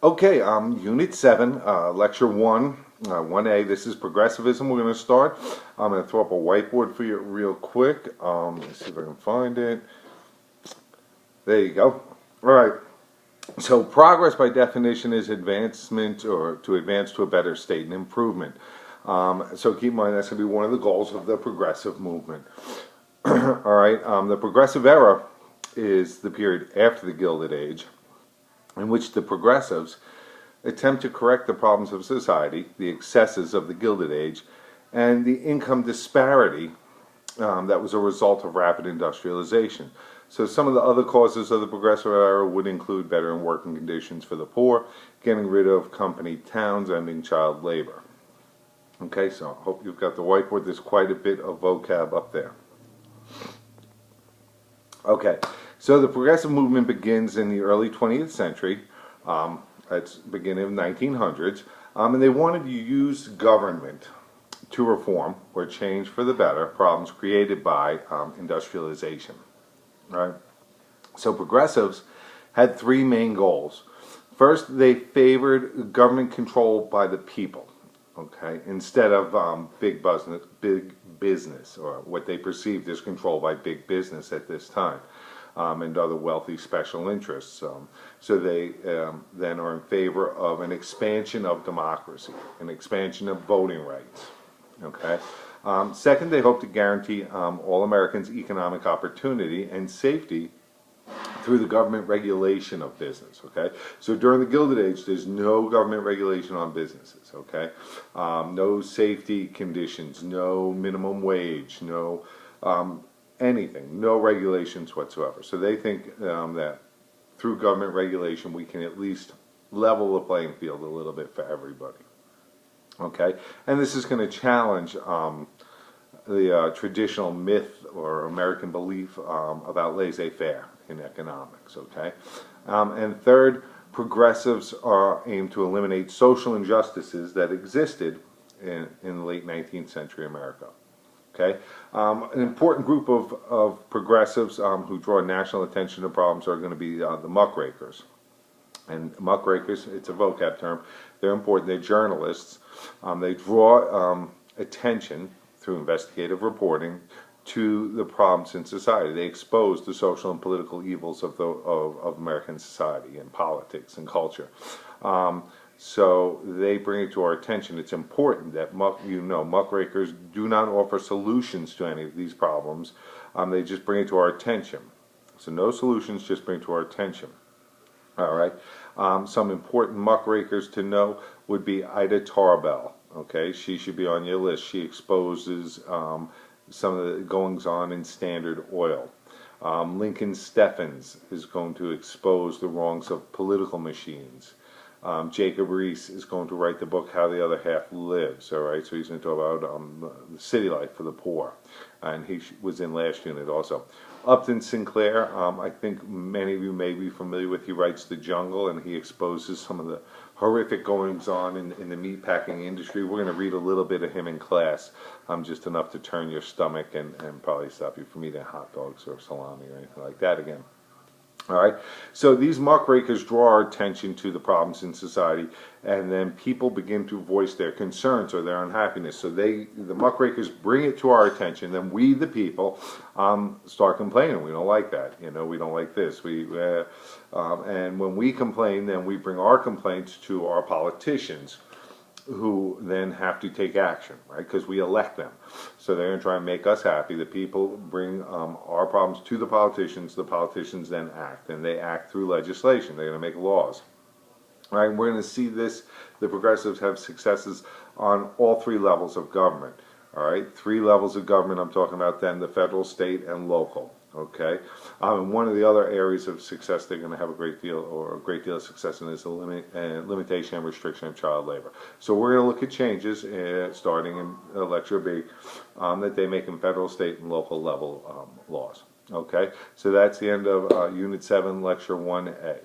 Okay, Unit 7, Lecture 1, 1A. This is Progressivism. We're going to start. I'm going to throw up a whiteboard for you real quick. Let's see if I can find it. There you go. All right. So progress by definition is advancement or to advance to a better state and improvement. So keep in mind that's going to be one of the goals of the progressive movement. All right. The progressive era is the period after the Gilded Age, in which the progressives attempt to correct the problems of society, the excesses of the Gilded Age, and the income disparity that was a result of rapid industrialization. So some of the other causes of the progressive era would include better working conditions for the poor, getting rid of company towns, ending child labor. Okay, so I hope you've got the whiteboard. There's quite a bit of vocab up there. Okay, so the progressive movement begins in the early 20th century. That's beginning of 1900s, and they wanted to use government to reform or change for the better problems created by industrialization. Right? So progressives had three main goals. First, they favored government control by the people, okay, instead of big business, or what they perceived as control by big business at this time, and other wealthy special interests. So they then are in favor of an expansion of democracy, an expansion of voting rights. Okay. Second, they hope to guarantee all Americans economic opportunity and safety through the government regulation of business. Okay, so during the Gilded Age, there's no government regulation on businesses. Okay, no safety conditions, no minimum wage, no anything, no regulations whatsoever. So they think that through government regulation, we can at least level the playing field a little bit for everybody. Okay, and this is going to challenge the traditional myth or American belief about laissez-faire in economics. Okay, and third, progressives are aimed to eliminate social injustices that existed in the late 19th century America. Okay, an important group of progressives who draw national attention to problems are going to be the Muckrakers. And muckrakers, it's a vocab term, they're important, they're journalists. They draw attention through investigative reporting to the problems in society. They expose the social and political evils of American society and politics and culture. So they bring it to our attention. It's important that muckrakers do not offer solutions to any of these problems. They just bring it to our attention. So no solutions, just bring it to our attention. All right. Some important muckrakers to know would be Ida Tarabelle. Okay, she should be on your list. She exposes some of the goings on in Standard Oil. Lincoln Steffens is going to expose the wrongs of political machines. Jacob Riis is going to write the book How the Other Half Lives. All right, so he's going to talk about the city life for the poor, and he was in last unit also. Upton Sinclair, I think many of you may be familiar with. He writes The Jungle, and he exposes some of the horrific goings on in the meatpacking industry. We're going to read a little bit of him in class, just enough to turn your stomach and probably stop you from eating hot dogs or salami or anything like that again. All right, so these muckrakers draw our attention to the problems in society, and then people begin to voice their concerns or their unhappiness. So the muckrakers bring it to our attention, then we, the people, start complaining. We don't like that, we don't like this. And when we complain, then we bring our complaints to our politicians, who then have to take action, right? Because we elect them. So they're going to try and make us happy. The people bring our problems to the politicians then act, and they act through legislation. They're going to make laws. All right, we're going to see this, the progressives have successes on all three levels of government. All right, three levels of government I'm talking about then, the federal, state, and local. Okay, and one of the other areas of success they're going to have a great deal of success in is the limitation and restriction of child labor. So we're going to look at changes starting in Lecture B that they make in federal, state, and local level laws. Okay, so that's the end of Unit 7, Lecture 1A.